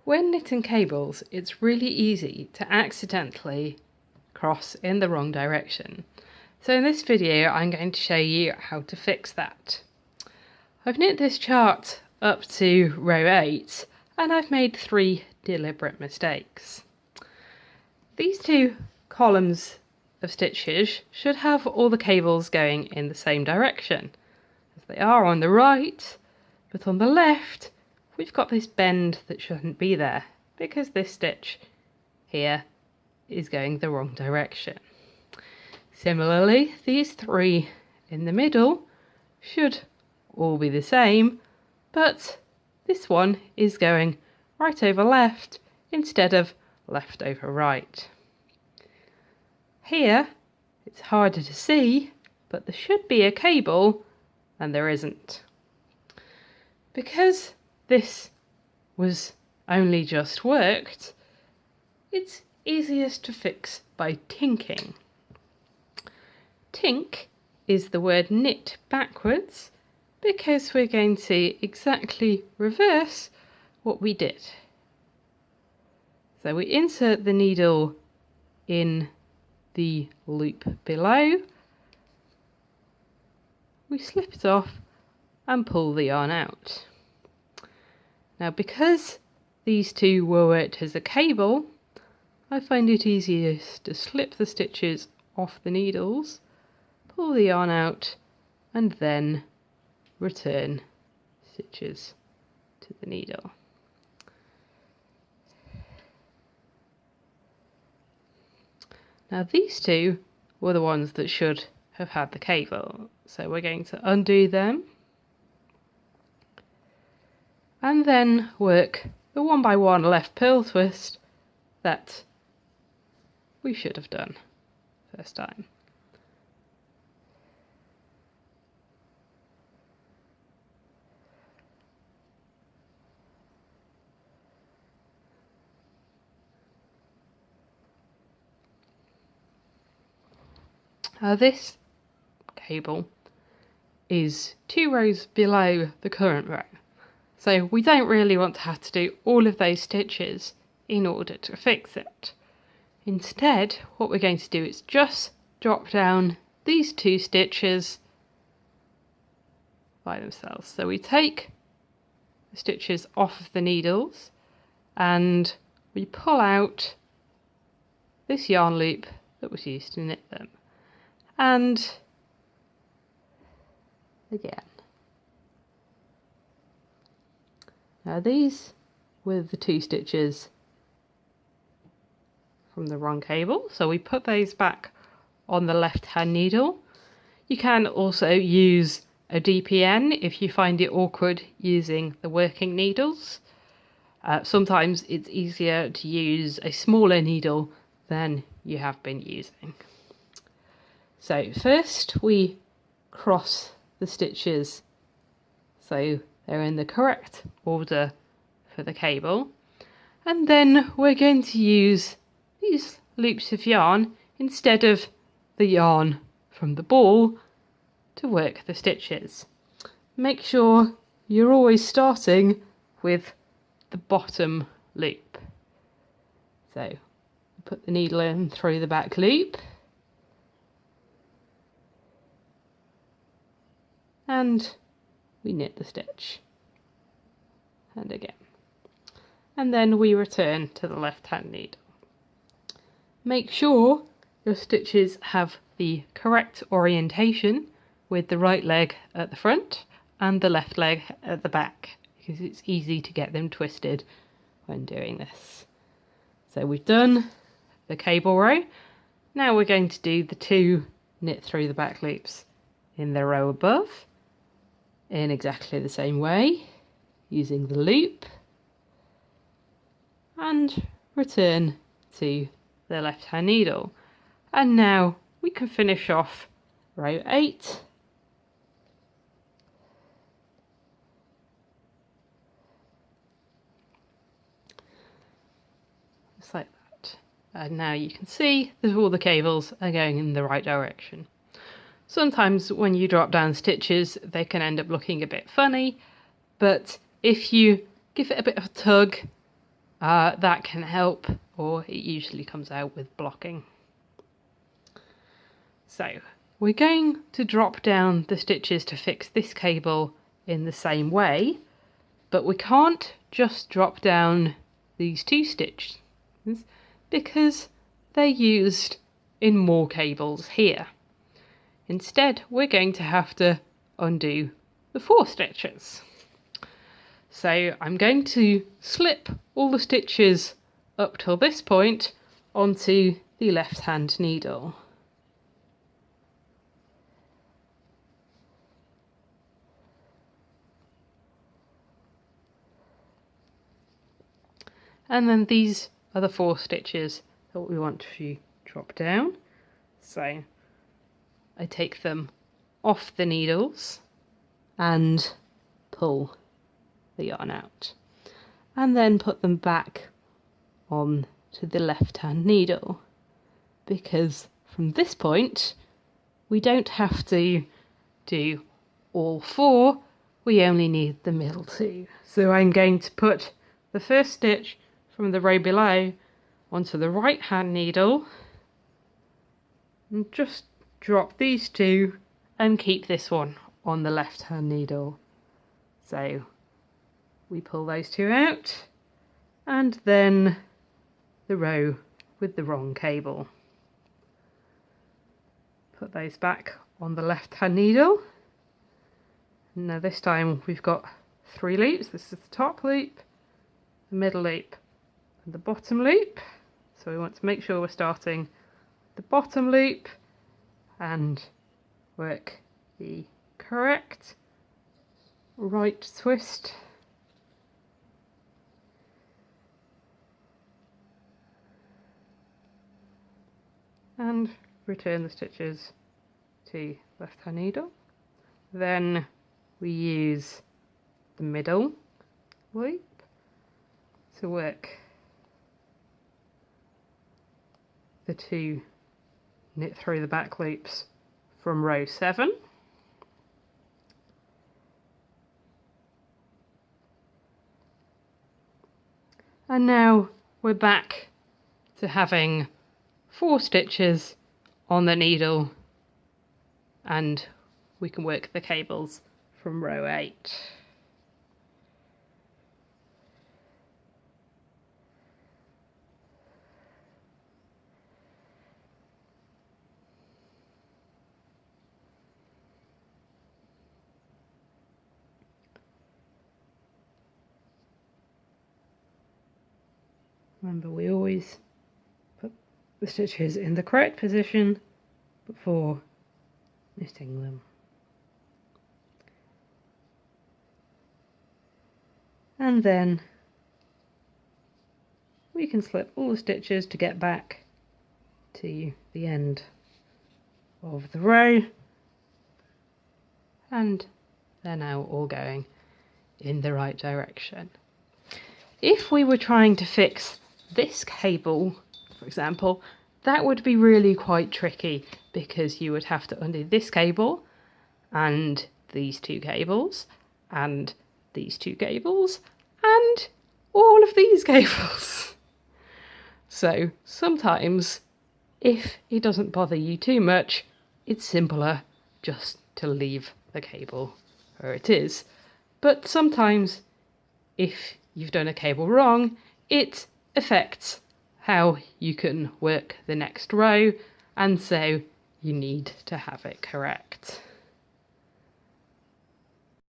When knitting cables, it's really easy to accidentally cross in the wrong direction. So in this video, I'm going to show you how to fix that. I've knit this chart up to row 8 and I've made 3 deliberate mistakes. These 2 columns of stitches should have all the cables going in the same direction, as they are on the right, but on the left we've got this bend that shouldn't be there because this stitch here is going the wrong direction. Similarly, these 3 in the middle should all be the same, but this one is going right over left instead of left over right. Here it's harder to see, but there should be a cable and there isn't. Because this was only just worked, it's easiest to fix by tinking. Tink is the word knit backwards because we're going to exactly reverse what we did. So we insert the needle in the loop below, we slip it off and pull the yarn out. Now because these 2 were worked as a cable, I find it easiest to slip the stitches off the needles, pull the yarn out and then return stitches to the needle. Now these 2 were the ones that should have had the cable, so we're going to undo them and then work the 1 by 1 left purl twist that we should have done first time. This cable is 2 rows below the current row, so we don't really want to have to do all of those stitches in order to fix it. Instead, what we're going to do is just drop down these 2 stitches by themselves. So we take the stitches off of the needles and we pull out this yarn loop that was used to knit them. And again. Now these were the 2 stitches from the wrong cable, so we put those back on the left hand needle. You can also use a DPN if you find it awkward using the working needles. Sometimes it's easier to use a smaller needle than you have been using. So first we cross the stitches so they're in the correct order for the cable, and then we're going to use these loops of yarn instead of the yarn from the ball to work the stitches. Make sure you're always starting with the bottom loop. So put the needle in through the back loop and we knit the stitch, and again, and then we return to the left hand needle. Make sure your stitches have the correct orientation with the right leg at the front and the left leg at the back, because it's easy to get them twisted when doing this. So we've done the cable row. Now we're going to do the 2 knit through the back loops in the row above in exactly the same way, using the loop, and return to the left hand needle. And now we can finish off row 8 just like that. And now you can see that all the cables are going in the right direction. Sometimes when you drop down stitches they can end up looking a bit funny, but if you give it a bit of a tug that can help, or it usually comes out with blocking. So we're going to drop down the stitches to fix this cable in the same way, but we can't just drop down these 2 stitches because they're used in more cables here. Instead, we're going to have to undo the 4 stitches. So I'm going to slip all the stitches up till this point onto the left hand needle. And then these are the 4 stitches that we want to drop down. So I take them off the needles and pull the yarn out, and then put them back on to the left hand needle, because from this point we don't have to do all 4, we only need the middle 2. So I'm going to put the first stitch from the row below onto the right hand needle and just drop these 2 and keep this one on the left hand needle. So we pull those 2 out, and then the row with the wrong cable. Put those back on the left hand needle. Now this time we've got 3 loops. This is the top loop, the middle loop and the bottom loop. So we want to make sure we're starting the bottom loop and work the correct right twist. And return the stitches to left hand needle. Then we use the middle loop to work the 2 knit through the back loops from row 7. And now we're back to having 4 stitches on the needle, and we can work the cables from row 8. Remember, we always put the stitches in the correct position before knitting them. And then we can slip all the stitches to get back to the end of the row, and they're now all going in the right direction. If we were trying to fix this cable, for example, that would be really quite tricky, because you would have to undo this cable and these 2 cables and these 2 cables and all of these cables. So sometimes, if it doesn't bother you too much, it's simpler just to leave the cable where it is. But sometimes, if you've done a cable wrong, it affects how you can work the next row, and so you need to have it correct.